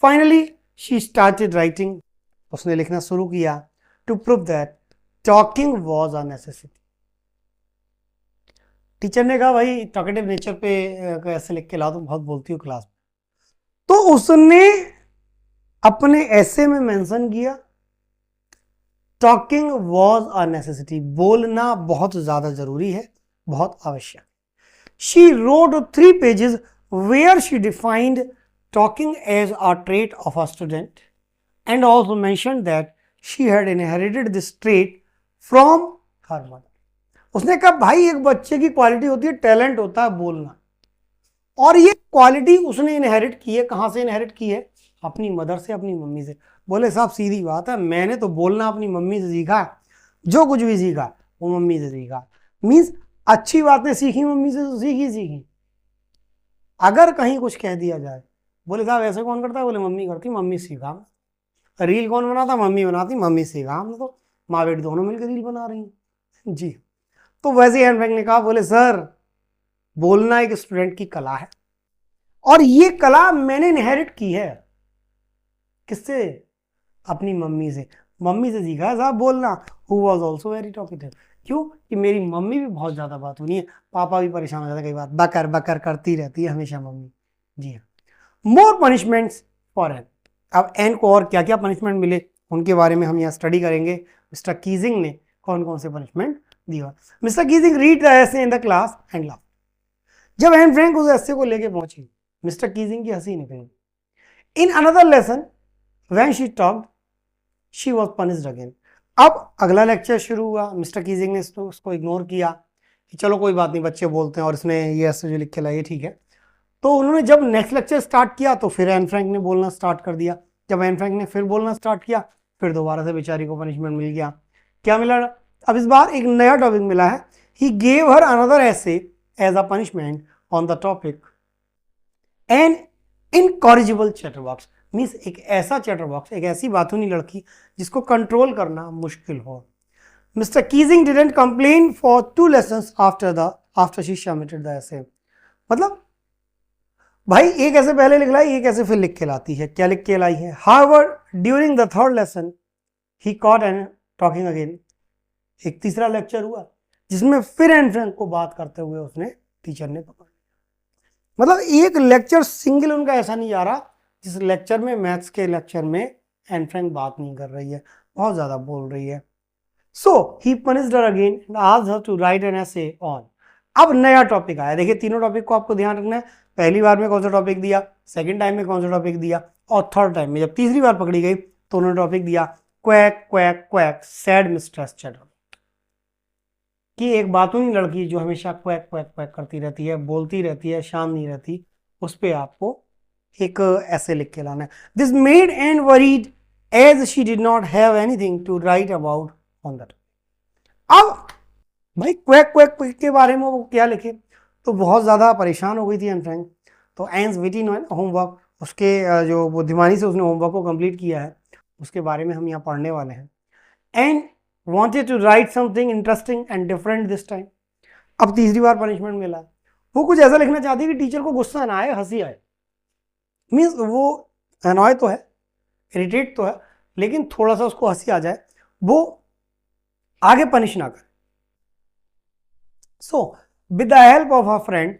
फाइनली शी स्टार्टेड राइटिंग, उसने लिखना शुरू किया to prove that talking was a necessity. Teacher ने कहा भाई टॉकेटिव नेचर पे ऐसे लिख के ला, तुम बहुत बोलती हो क्लास में। तो उसने अपने ऐसे में मेंशन किया टॉकिंग वॉज अ नेसेसिटी, बोलना बहुत ज्यादा जरूरी है, बहुत आवश्यक। She wrote 3 pages where she defined talking as a trait of a student and also mentioned that she had inherited this trait from her mother। उसने कहा भाई एक बच्चे की क्वालिटी होती है, टैलेंट होता है बोलना, और ये क्वालिटी उसने इनहेरिट की है। कहाँ से इनहेरिट की है? अपनी मदर से, अपनी मम्मी से। बोले साहब सीधी बात है, मैंने तो बोलना अपनी मम्मी से सीखा, जो कुछ भी सीखा वो मम्मी से सीखा। मीन्स अच्छी बातें सीखी मम्मी से तो सीखी। अगर कहीं कुछ कह दिया जाए, बोले साहब ऐसे कौन करता है? बोले मम्मी करती, मम्मी सीखा। रील कौन बनाता? मम्मी बनाती, मम्मी सीखा। हम तो माँ बेटी दोनों मिलकर रील बना रही हैं। जी, तो वैसे एन फ्रैंक ने कहा, बोले सर बोलना एक स्टूडेंट की कला है, और ये कला मैंने इनहेरिट की है। किससे? अपनी मम्मी से। मम्मी से सीखा है साहब बोलना। Who was also very talkative. क्यों? कि मेरी मम्मी भी बहुत ज्यादा बात होनी है, पापा भी परेशान हो जाता है कई बार, बकर बकर करती रहती है हमेशा मम्मी। जी हाँ, मोर पनिशमेंट्स फॉर एन। अब एन को और क्या क्या पनिशमेंट मिले उनके बारे में हम यहाँ स्टडी करेंगे। मिस्टर कीजिंग ने कौन कौन से पनिशमेंट दिया। Mister Keesing read the essay in the class and laugh. जब एन फ्रैंक उस एसे को लेके पहुंची, मिस्टर कीजिंग की हंसी निकली। In another lesson when she talked she was punished again. अब अगला लेक्चर शुरू हुआ, मिस्टर कीजिंग ने उसको इग्नोर किया कि चलो कोई बात नहीं, बच्चे बोलते हैं और इसने ये ऐसे जो लिख के लाइए ठीक है। तो उन्होंने जब नेक्स्ट लेक्चर स्टार्ट किया तो फिर एन फ्रैंक ने बोलना स्टार्ट कर दिया। जब एन फ्रैंक ने फिर बोलना स्टार्ट किया, फिर दोबारा से बेचारी को पनिशमेंट मिल गया। क्या मिला? अब इस बार एक नया टॉपिक मिला है। He gave her another essay as a punishment on the topic an incorrigible chatterbox. Means एक ऐसा चैटरबॉक्स, एक ऐसी बातूनी लड़की जिसको कंट्रोल करना मुश्किल हो। Mister Keesing didn't complain for 2 lessons after she submitted the essay. मतलब भाई एक ऐसे पहले लिख लाई, एक ऐसे फिर लिख के लाती है। क्या लिख के लाई है? However during the third lesson he caught and talking again. एक तीसरा लेक्चर हुआ जिसमें फिर एन फ्रैंक को बात करते हुए उसने टीचर ने पकड़ लिया। मतलब एक लेक्चर सिंगल उनका ऐसा नहीं जा रहा जिस लेक्चर में, मैथ्स के लेक्चर में एन फ्रैंक बात नहीं कर रही है, बहुत ज्यादा बोल रही है। So he punished her again and asked her to write an essay on. अब नया टॉपिक आया। देखिए तीनों टॉपिक को आपको ध्यान रखना है। पहली बार में कौन सा टॉपिक दिया, सेकंड टाइम में कौन सा टॉपिक दिया, और थर्ड टाइम में जब तीसरी बार पकड़ी गई तो उन्होंने टॉपिक दिया quack quack quack sad mistress chatter. कि एक बातूनी लड़की जो हमेशा क्वैक क्वैक क्वैक करती रहती है, बोलती रहती है, शांत नहीं रहती, उस पर आपको एक ऐसे लिख के लाना है। This made and worried as she did not have anything to write about on that. अब भाई क्वैक क्वैक क्वैक के बारे में वो क्या लिखे, तो बहुत ज़्यादा परेशान हो गई थी एन फ्रैंक। तो एंस विटी नो होमवर्क, उसके जो बुद्धिमानी से उसने होमवर्क को कंप्लीट किया है, उसके बारे में हम यहाँ पढ़ने वाले हैं। And wanted to write something interesting and different this time। अब तीसरी बार पनिशमेंट मिला। वो कुछ ऐसा लिखना चाहती है कि टीचर को गुस्सा ना आए, हंसी आए। मीन्स वो अनॉय तो है, इरिटेट तो है, लेकिन थोड़ा सा उसको हंसी आ जाए, वो आगे पनिश ना करे। So with the help of a friend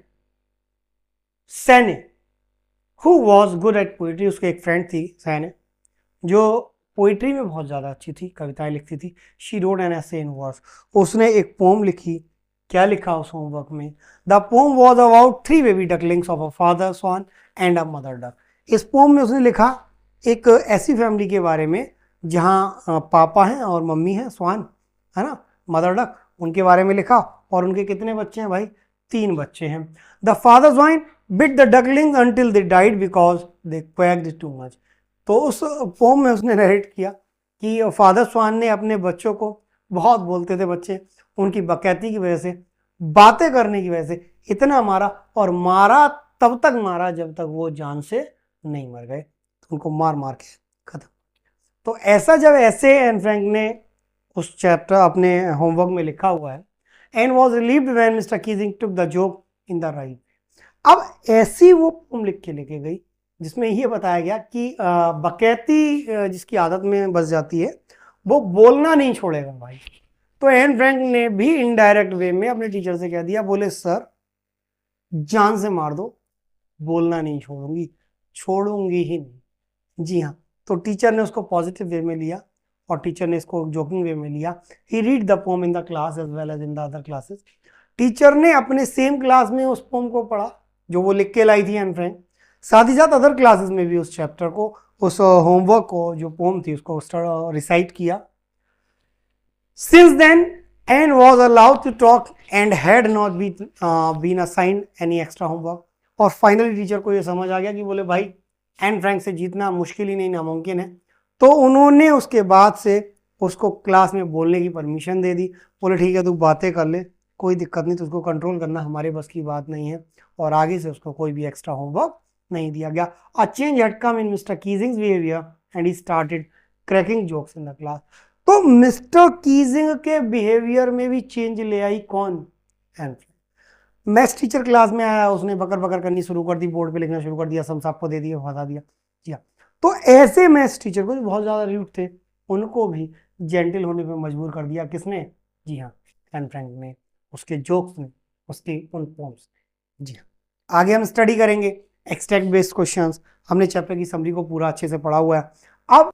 Sanne who was good at poetry, उसकी एक फ्रेंड थी सैने जो पोइट्री में बहुत ज़्यादा अच्छी थी, कविताएं लिखती थी। She wrote an essay in verse, उसने एक पोम लिखी। क्या लिखा उस होमवर्क में? The poem was about 3 baby ducklings of a father swan and a mother duck. इस पोम में उसने लिखा एक ऐसी फैमिली के बारे में जहाँ पापा हैं और मम्मी हैं, स्वान है ना, मदर डक, उनके बारे में लिखा। और उनके कितने बच्चे हैं भाई? 3 बच्चे हैं। The father swan bit the ducklings until they died because they quacked too much. तो उस पोम में उसने नरेट किया कि फादर स्वान ने अपने बच्चों को, बहुत बोलते थे बच्चे, उनकी बकैती की वजह से, बातें करने की वजह से इतना मारा, और मारा तब तक मारा जब तक वो जान से नहीं मर गए, तो उनको मार मार के खत्म। तो ऐसा जब ऐसे एन फ्रैंक ने उस चैप्टर अपने होमवर्क में लिखा हुआ है, and was relieved when mister Keesing took the joke in the right. अब ऐसी वो पोम लिख के लेके गई जिसमें ये बताया गया कि बकैती जिसकी आदत में बस जाती है वो बोलना नहीं छोड़ेगा भाई। तो एन फ्रैंक ने भी इनडायरेक्ट वे में अपने टीचर से कह दिया, बोले सर जान से मार दो, बोलना नहीं छोड़ूंगी, छोड़ूंगी ही नहीं। जी हाँ, तो टीचर ने उसको पॉजिटिव वे में लिया और टीचर ने इसको जोकिंग वे में लिया। He read the poem in the class as well as in the other classes. टीचर ने अपने सेम क्लास में उस पोम को पढ़ा जो वो लिख के लाई थी एन फ्रैंक, साथ ही साथ अदर क्लासेस में भी उस चैप्टर को, उस होमवर्क को, जो पोम थी उसको रिसाइट किया। Since then Anne was allowed to talk and had not been assigned any extra homework. और फाइनली टीचर को ये समझ आ गया कि बोले भाई एन फ्रैंक से जीतना मुश्किल ही नहीं, नामुमकिन है। तो उन्होंने उसके बाद से उसको क्लास में बोलने की परमिशन दे दी। बोले ठीक है तू बातें कर ले, कोई दिक्कत नहीं, तो उसको कंट्रोल करना हमारे बस की बात नहीं है। और आगे से उसको कोई भी एक्स्ट्रा होमवर्क नहीं दिया गया। A change had come in mister Keesing's behaviour and he started cracking jokes in the class. तो मिस्टर कीजिंग के बिहेवियर में भी चेंज ले आई कौन? Anne Frank. Maths teacher class में आया, उसने बकर बकर करनी शुरू कर दी, बोर्ड पे लिखना शुरू कर दिया, सम सबको दे दिया, फंसा दिया। जी हाँ, तो ऐसे मैथ्स टीचर को जो बहुत ज़्यादा रूड थे उनको भी जेंटल होने पे मजबूर कर दिया। किसने? जी हाँ, एन फ्रैंक ने, उसके जोक्स ने, उसके उन पोम्स ने। जी हाँ, आगे हम स्टडी करेंगे एक्सट्रैक्ट बेस्ड क्वेश्चंस। हमने चैप्टर की समरी को पूरा अच्छे से पढ़ा हुआ है। अब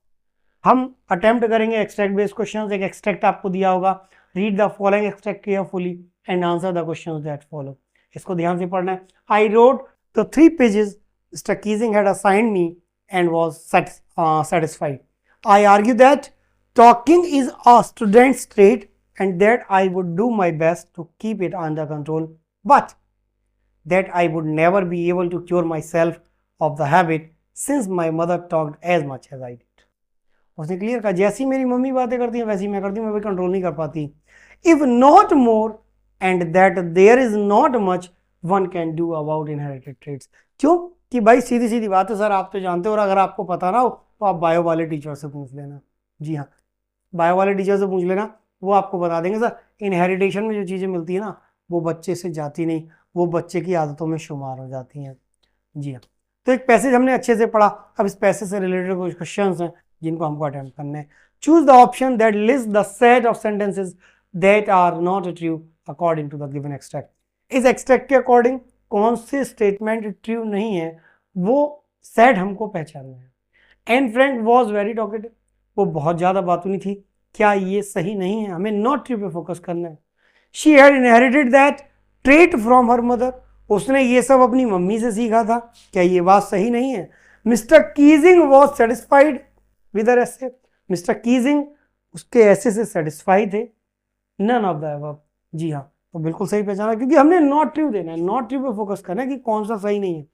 हम अटेम्प्ट करेंगे एक्सट्रैक्ट बेस्ड क्वेश्चंस। एक एक्सट्रैक्ट आपको दिया होगा, read the following extract carefully and answer the questions that follow. इसको ध्यान से पढ़ना है। I wrote the 3 pages Mr. Keesing had assigned me and was satisfied. I argue that talking is a student's trait and that I would do my best to keep it under control, but that I would never be able to cure myself of the habit since my mother talked as much as I did. उसने clear कहा, जैसी मेरी mummy बातें करती हैं वैसी मैं करती हूँ, मैं भी कंट्रोल नहीं कर पाती। If not more and that there is not much one can do about inherited trades. क्यों कि भाई सीधी सीधी बात है सर, आप तो जानते हो, और अगर आपको पता ना हो तो आप बायो वाले टीचर से पूछ लेना। जी हाँ, बायो वाले टीचर से पूछ लेना, वो आपको बता देंगे सर इनहेरिटेशन में जो चीज़ें मिलती है ना वो बच्चे से जाती नहीं, वो बच्चे की आदतों में शुमार हो जाती हैं। जी हाँ, तो एक पैसेज हमने अच्छे से पढ़ा। अब इस पैसेज से रिलेटेड कुछ क्वेश्चंस हैं जिनको हमको अटेम्प्ट करने हैं। Choose the option that list the set of sentences that are not true according to the given extract. इस एक्सट्रैक्ट के अकॉर्डिंग कौन से स्टेटमेंट ट्रू नहीं है वो सेट हमको पहचानना है। N Frank was very talkative, वो बहुत ज़्यादा बातूनी थी, क्या ये सही नहीं है? हमें नॉट ट्रू पे फोकस करना है। She had inherited that trait from her mother, उसने ये सब अपनी मम्मी से सीखा था, क्या ये बात सही नहीं है? Mister Keesing was satisfied with her essay, mister Keesing उसके ऐसे से सेटिस्फाई थे। None of the above. जी हाँ, तो बिल्कुल सही पहचाना, क्योंकि हमने नॉट ट्रू देना है, नॉट ट्रू पे फोकस करना है कि कौन सा सही नहीं है।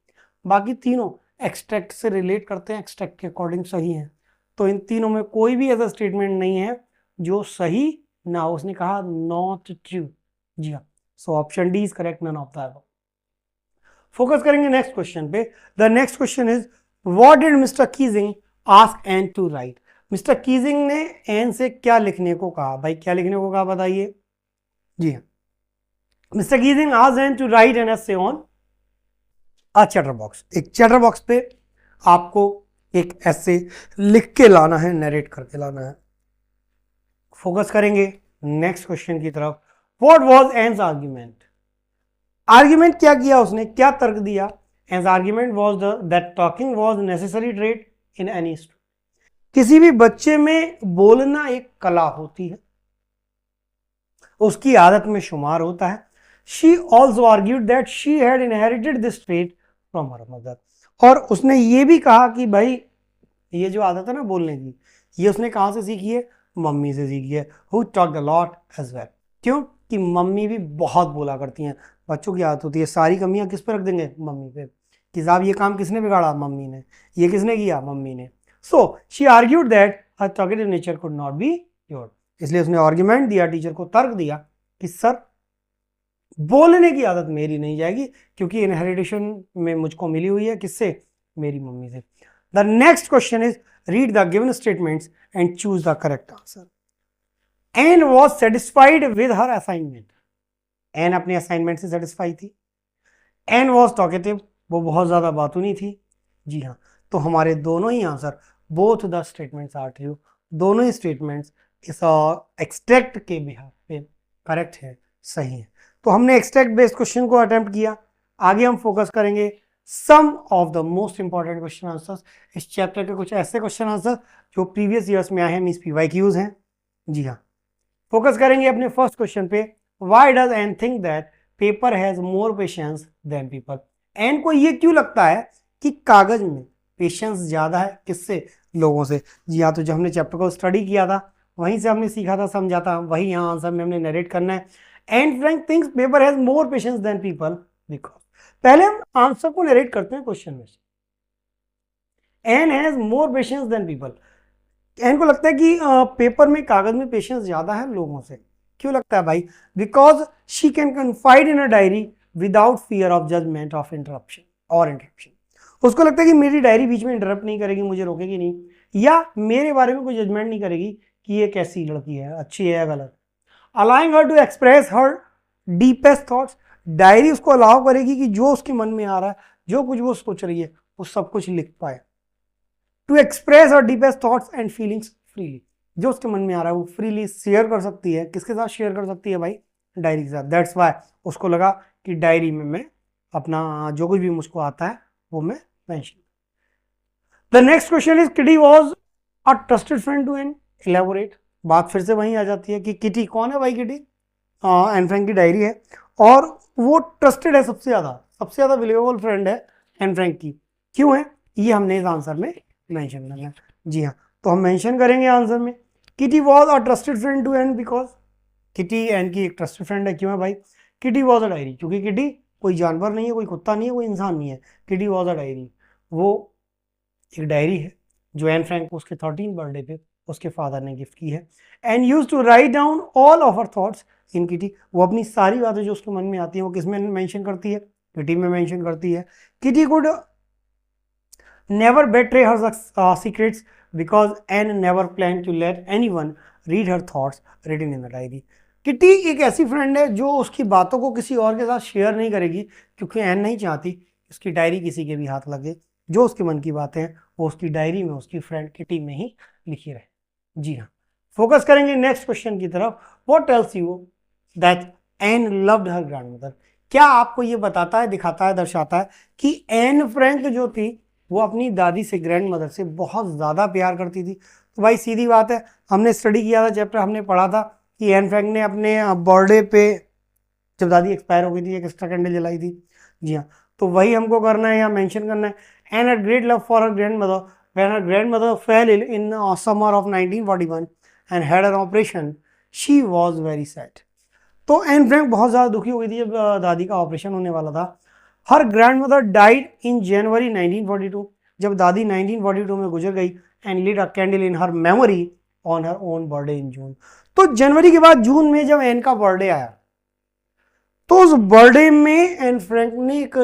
बाकी तीनों एक्सट्रैक्ट से रिलेट करते हैं, एक्सट्रैक्ट के अकॉर्डिंग सही है, तो इन तीनों में कोई भी ऐसा स्टेटमेंट नहीं है जो सही ना हो। उसने कहा नॉट ट्रू। जी हाँ, so option D is correct, none of the above. Focus करेंगे नेक्स्ट क्वेश्चन पे। The next question is what did mister Keesing ask Anne to write. Mister Keesing ने एन से क्या लिखने को कहा? भाई क्या लिखने को कहा बताइए? जी हाँ, Mister Keesing asked Anne to write an essay on a chatterbox. एक चैटर बॉक्स पे आपको एक ऐसे लिख के लाना है, नरेट करके लाना है। फोकस करेंगे नेक्स्ट क्वेश्चन की तरफ। What was Anne's argument? Argument क्या किया उसने, क्या तर्क दिया? Anne's argument was that talking was necessary trait in any student. किसी भी बच्चे में बोलना एक कला होती है, उसकी आदत में शुमार होता है। She also argued that she had inherited this trait from her mother. और उसने ये भी कहा कि भाई ये जो आदत है ना बोलने की, ये उसने कहाँ से सीखी है? मम्मी से सीखी है। Who talked a lot as well. क्यों कि मम्मी भी बहुत बोला करती हैं। बच्चों की आदत होती है, सारी कमियां किस पे रख देंगे? मम्मी पे। कि साहब ये काम किसने बिगाड़ा? मम्मी ने। ये किसने किया? मम्मी ने। So she argued that her talkative nature could not be cured. इसलिए उसने आर्ग्यूमेंट दिया, टीचर को तर्क दिया कि सर बोलने की आदत मेरी नहीं जाएगी, क्योंकि इनहेरिटेशन में मुझको मिली हुई है। किससे? मेरी मम्मी से। The next question is read the given statements and choose the correct answer. Anne was satisfied with her assignment. Anne अपने असाइनमेंट से सेटिस्फाई थी। एन वॉज टॉकेटिव, वो बहुत ज्यादा बातूनी थी। जी हाँ, तो हमारे दोनों ही answer, both the statements are true, दोनों ही स्टेटमेंट्स इस एक्सट्रैक्ट के बिहाफ पे करेक्ट है, सही है। तो हमने एक्सट्रैक्ट बेस्ड क्वेश्चन को अटेम्प्ट किया। आगे हम फोकस करेंगे some of the most important question answers. इस चैप्टर के कुछ ऐसे क्वेश्चन आंसर जो प्रीवियस ईयर्स में आए हैं, मींस PYQs हैं। जी हाँ, फोकस करेंगे अपने फर्स्ट क्वेश्चन पे। Why does Anne think that paper has more patience than people. Anne को ये क्यों लगता है कि कागज में पेशेंस ज्यादा है? किससे? लोगों से। जी हाँ, तो जब हमने चैप्टर को स्टडी किया था वहीं से हमने सीखा था, समझा था, वही यहाँ आंसर में हमने नरेट करना है। And Frank thinks paper has more patience than people because. पहले हम आंसर को नरेट करते हैं क्वेश्चन में से। Anne has more patience than people. Anne को लगता है कि पेपर में, कागज में पेशेंस ज्यादा है लोगों से। क्यों लगता है भाई? Because she can confide in a diary without fear of judgement of interruption और इंटरप्शन। उसको लगता है कि मेरी डायरी बीच में इंटरप्ट नहीं करेगी, मुझे रोकेगी नहीं, या मेरे बारे में कोई जजमेंट नहीं करेगी कि ये कैसी लड़की है, अच्छी है या गलत। Allowing her to express her deepest thoughts. Diary उसको अलाउ करेगी कि जो उसके मन में आ रहा है, जो कुछ वो सोच रही है, वो सब कुछ लिख पाए। To express her deepest thoughts and feelings freely. जो उसके मन में आ रहा है वो फ्रीली शेयर कर सकती है। किसके साथ शेयर कर सकती है भाई? डायरी के साथ। दैट्स वाई उसको लगा कि डायरी में मैं अपना जो कुछ भी मुझको आता है वो मैं mention. The next question is Kitty was a trusted friend to Anne, elaborate. बात फिर से वहीं आ जाती है कि किटी कौन है भाई? किटी एन फ्रैंक की डायरी है और वो ट्रस्टेड है, सबसे ज्यादा बिलीवेबल फ्रेंड है एन फ्रैंक की। क्यों है ये हमने इस आंसर में मेंशन करना है। जी हाँ, तो हम मेंशन करेंगे आंसर में Kitty was a trusted friend to Anne because Kitty Anne की एक ट्रस्टेड फ्रेंड है। क्यों है भाई? किटी वॉज अ डायरी, क्योंकि किटी कोई जानवर नहीं है, कोई कुत्ता नहीं है, कोई इंसान नहीं है। किटी वॉज अ डायरी, वो एक डायरी है जो एन फ्रैंक को उसके 13 बर्थडे पे उसके फादर ने गिफ्ट की है। And use to write down all of her thoughts in Kitty. वो अपनी सारी बातें जो उसके मन में आती हैं वो किस में मेंशन करती है? किटी में मेंशन करती है। Kitty could never betray her secrets because Anne never planned to let anyone read her thoughts written in the diary. Kitty एक ऐसी फ्रेंड है जो उसकी बातों को किसी और के साथ शेयर नहीं करेगी, क्योंकि एन नहीं चाहती उसकी डायरी किसी के भी हाथ लगे। जो उसके मन की बातें हैं वो उसकी डायरी में उसकी फ्रेंड किटी में ही लिखी रहे। जी हाँ, फोकस करेंगे नेक्स्ट क्वेश्चन की तरफ। What tells you that Anne loved her grandmother? क्या आपको ये बताता है, दिखाता है, दर्शाता है कि एन फ्रैंक जो थी वो अपनी दादी से, ग्रैंड मदर से बहुत ज़्यादा प्यार करती थी? तो भाई सीधी बात है, हमने स्टडी किया था, चैप्टर हमने पढ़ा था कि एन फ्रैंक ने अपने बर्थडे पे जब दादी एक्सपायर हो गई थी एक एक्स्ट्रा कैंडल जलाई थी। जी हाँ, तो वही हमको करना है, यहाँ मेंशन करना है। Anne had great love for her grandmother when her grandmother fell ill in summer of 1941 and had an operation, she was very sad. तो एन फ्रैंक बहुत ज़्यादा दुखी हो गई थी जब दादी का ऑपरेशन होने वाला था। Her grandmother died in January 1942, जब दादी 1942 में गुजर गई। And lit a candle in her memory on her own birthday in June. तो जनवरी के बाद जून में जब एन का बर्थडे आया तो उस बर्थडे में एन फ्रैंक ने एक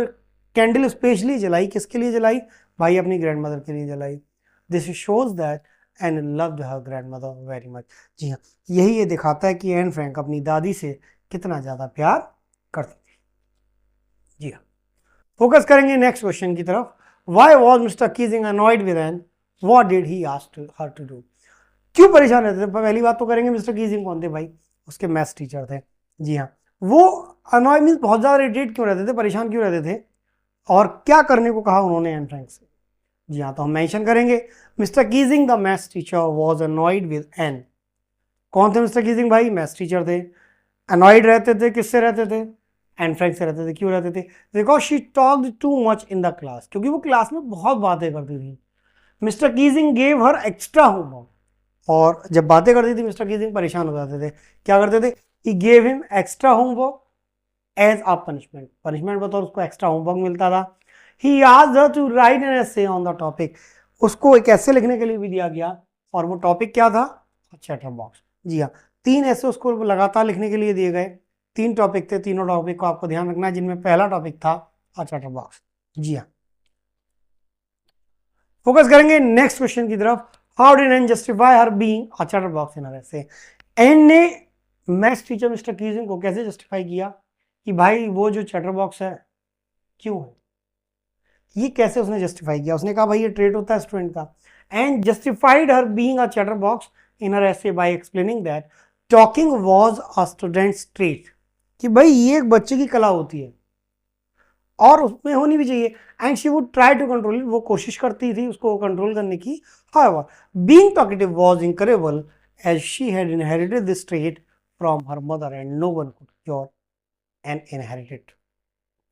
कैंडल स्पेशली जलाई। किसके लिए जलाई भाई? अपनी ग्रैंड मदर के लिए जलाई। This shows that Anne loved her grandmother very much. जी हाँ, यही ये दिखाता है कि एन फ्रैंक अपनी दादी से कितना ज्यादा प्यार करती थी। जी हाँ, फोकस करेंगे नेक्स्ट क्वेश्चन की तरफ। Why was Mr Keesing annoyed with Anne? What did he ask her to do? क्यों परेशान रहते थे? पहली बात तो करेंगे मिस्टर कीजिंग कौन थे भाई? उसके मैथ्स टीचर थे। जी हाँ, वो अनॉय मीन्स बहुत ज्यादा इरिटेट क्यों रहते थे, परेशान क्यों रहते थे, और क्या करने को कहा उन्होंने एन फ्रैंक से? जी हाँ, तो हम मेंशन करेंगे Mr Keesing the maths teacher was annoyed with Anne. कौन थे मिस्टर कीजिंग भाई? मैथ्स टीचर थे। अनॉयड रहते थे, किससे रहते थे? एन फ्रैंक से रहते थे। क्यों रहते थे? Because she talked too much in the class, क्योंकि वो क्लास में बहुत बातें करती थी। Mister Keesing gave her extra homework, और जब बातें करती थी मिस्टर कीजिंग परेशान हो जाते थे। क्या करते थे? He gave him extra homework as a punishment, punishment बतौर उसको एक्स्ट्रा होमवर्क मिलता था। He asked her to write an essay on the topic, उसको एक ऐसे लिखने के लिए भी दिया गया, और वो टॉपिक क्या था? Chatter box. जी हाँ, 3 ऐसे उसको लगातार लिखने के लिए दिए गए। 3 टॉपिक थे, तीनों टॉपिक को आपको ध्यान रखना है, जिनमें पहला टॉपिक था चैटर बॉक्स। जी हाँ, फोकस करेंगे नेक्स्ट क्वेश्चन की तरफ। How did Anne justify her being a chatterbox in her essay? Anne ने मैथ्स टीचर मिस्टर कीजिंग को कैसे जस्टिफाई किया कि भाई वो जो चैटर बॉक्स है क्यों है? ये कैसे उसने जस्टिफाई किया? उसने कहा भाई ये ट्रेट होता है स्टूडेंट का। And justified her being a chatterbox in her essay by explaining that talking was a students trait, कि भाई ये एक बच्चे की कला होती है और उसमें होनी भी चाहिए। And she would try to control it, वो कोशिश करती थी उसको कंट्रोल करने की। However being talkative was incurable as she had inherited this trait from her mother and no one could cure and inherited.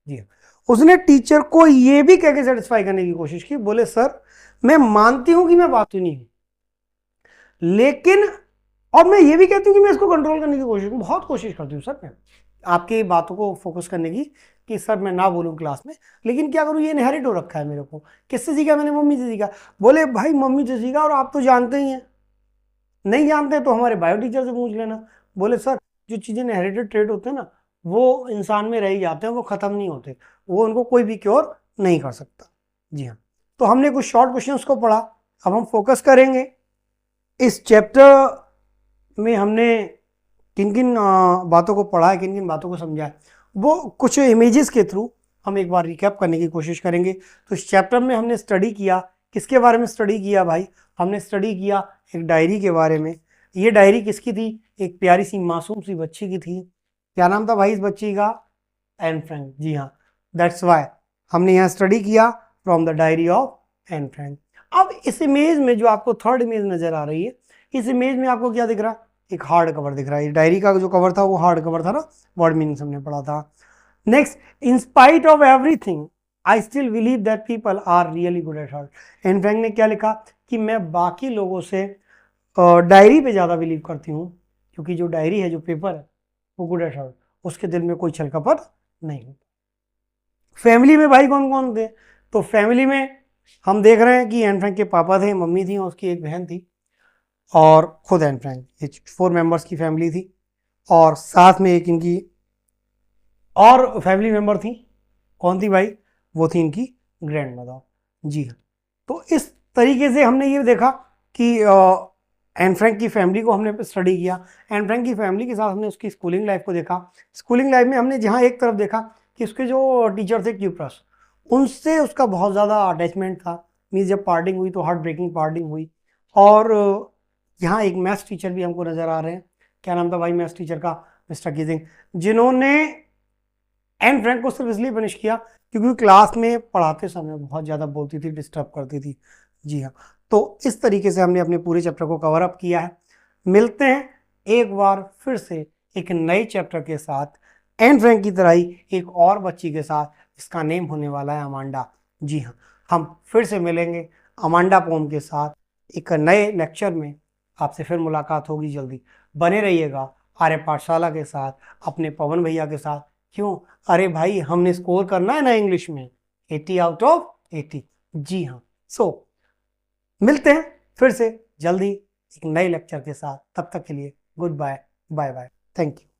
जी हाँ, उसने टीचर को ये भी कह के सेटिस्फाई करने की कोशिश की, बोले सर मैं मानती हूं कि मैं बातूनी नहीं हूं, लेकिन और मैं ये भी कहती हूँ कि मैं इसको कंट्रोल करने की कोशिश, बहुत कोशिश करती हूँ सर मैं आपकी बातों को फोकस करने की, कि सर मैं ना बोलूँ क्लास में, लेकिन क्या करूँ ये इनहेरिट हो रखा है मेरे को। किससे सीखा? मैंने मम्मी से सीखा। बोले भाई मम्मी से सीखा और आप तो जानते ही हैं, नहीं जानते तो हमारे बायो टीचर से पूछ लेना। बोले सर जो चीज़ें इनहेरिटेड ट्रेट होते हैं ना वो इंसान में रह ही जाते हैं, वो खत्म नहीं होते, वो उनको कोई भी क्योर नहीं कर सकता। जी हाँ, तो हमने कुछ शॉर्ट क्वेश्चंस को पढ़ा। अब हम फोकस करेंगे इस चैप्टर में हमने किन किन बातों को पढ़ा है, किन किन बातों को समझा है, वो कुछ इमेजेस के थ्रू हम एक बार रिकैप करने की कोशिश करेंगे। तो इस चैप्टर में हमने स्टडी किया, किसके बारे में स्टडी किया भाई? हमने स्टडी किया एक डायरी के बारे में। ये डायरी किसकी थी? एक प्यारी सी मासूम सी बच्ची की थी। क्या नाम था भाई इस बच्ची का? N Frank. जी हाँ, दैट्स वाई हमने यहाँ स्टडी किया from the diary of Anne Frank. अब इस इमेज में जो आपको थर्ड इमेज नजर आ रही है, इस इमेज में आपको क्या दिख रहा है? एक हार्ड कवर दिख रहा है। डायरी का जो कवर था वो हार्ड कवर था ना, वर्ड मीनिंग हमने पढ़ा था। Next, in spite of everything I still believe that people are really good at heart. Anne Frank ने क्या लिखा कि मैं बाकी लोगों से डायरी पे ज़्यादा बिलीव करती हूँ, क्योंकि जो डायरी है, जो पेपर है, वो गुड एट हार्ट, उसके दिल में कोई छल कपट नहीं। फैमिली में भाई कौन कौन थे? तो फैमिली में हम देख रहे हैं कि एन फ्रैंक के पापा थे, मम्मी थी और उसकी एक बहन थी, और खुद एन फ्रैंक। ये 4 मेंबर्स की फैमिली थी, और साथ में एक इनकी और फैमिली मेंबर थी। कौन थी भाई? वो थी इनकी ग्रैंड मदर। जी हाँ। तो इस तरीके से हमने ये देखा कि एन फ्रैंक की फैमिली को हमने स्टडी किया। एन फ्रैंक की फैमिली के साथ हमने उसकी स्कूलिंग लाइफ को देखा। स्कूलिंग लाइफ में हमने जहाँ एक तरफ देखा कि उसके जो टीचर थे क्यूप्रस, उनसे उसका बहुत ज़्यादा अटैचमेंट था। मीन्स जब पार्टिंग हुई तो हार्ट ब्रेकिंग पार्टिंग हुई। और यहाँ एक मैथ्स टीचर भी हमको नज़र आ रहे हैं। क्या नाम था भाई मैथ्स टीचर का? मिस्टर कीजिंग, जिन्होंने एन फ्रैंक को सिर्फ इसलिए पनिश किया क्योंकि क्लास में पढ़ाते समय बहुत ज़्यादा बोलती थी, डिस्टर्ब करती थी। जी हाँ। तो इस तरीके से हमने अपने पूरे चैप्टर को कवर अप किया है। मिलते हैं एक बार फिर से एक नए चैप्टर के साथ, एन फ्रैंक की तरह ही एक और बच्ची के साथ, जिसका नेम होने वाला है अमांडा। जी हाँ, हम फिर से मिलेंगे अमांडा पोम के साथ एक नए लेक्चर में। आपसे फिर मुलाकात होगी जल्दी। बने रहिएगा आर्य पाठशाला के साथ, अपने पवन भैया के साथ। क्यों? अरे भाई, हमने स्कोर करना है ना इंग्लिश में 80 आउट ऑफ 80। जी हाँ। मिलते हैं फिर से जल्दी एक नए लेक्चर के साथ। तब तक के लिए goodbye, bye bye, thank you.